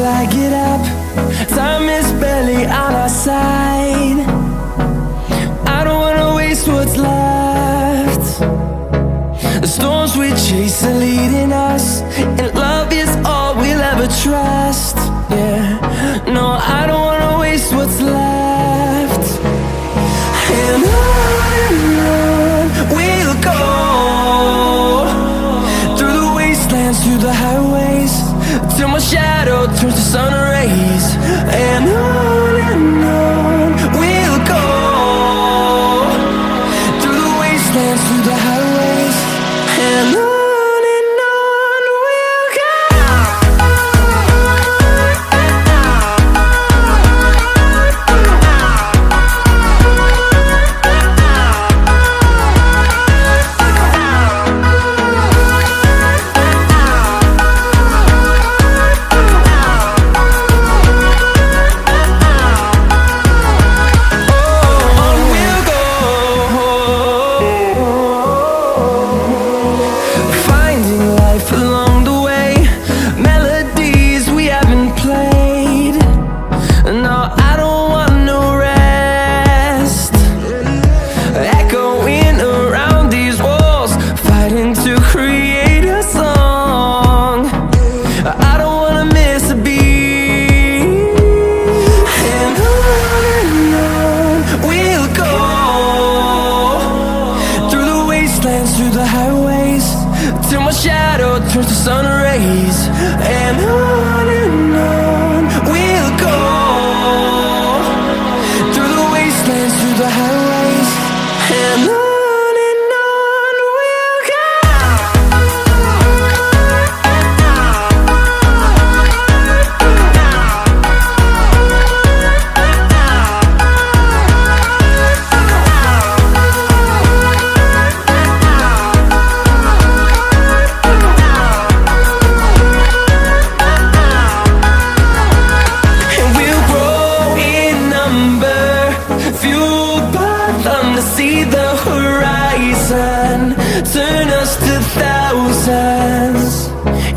till I get up. Time is barely on our side. I don't wanna waste what's left. The storms we chase are leading us, and love is all we'll ever trust. Yeah, no, I don't wanna waste what's left. And on we'll go, through the wastelands, through the highways, till my shadow turns to sun rays. And on we'll go, through the wastelands, through the highways, and on we'll go. Through the highways, till my shadow turns to sun rays. And on we'll go, through the wastelands, through the highways, and on we'll go. See the horizon turn us to thousands,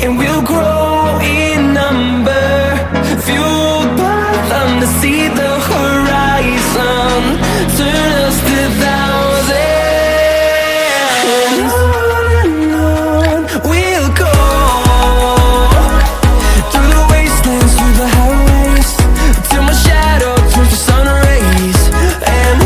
and we'll grow in number, fueled by them to see the horizon turn us to thousands. And on we'll go, through the wastelands, through the highways, till my shadow turns to sun rays. And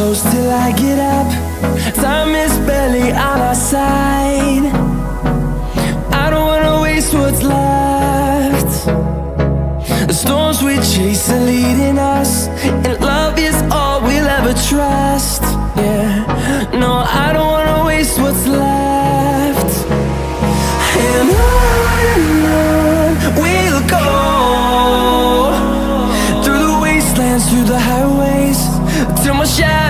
close till I get up. Time is barely on our side. I don't wanna waste what's left. The storms we chase are leading us, and love is all we'll ever trust. Yeah, no, I don't wanna waste what's left. And on we'll go, through the wastelands, through the highways, till my shadow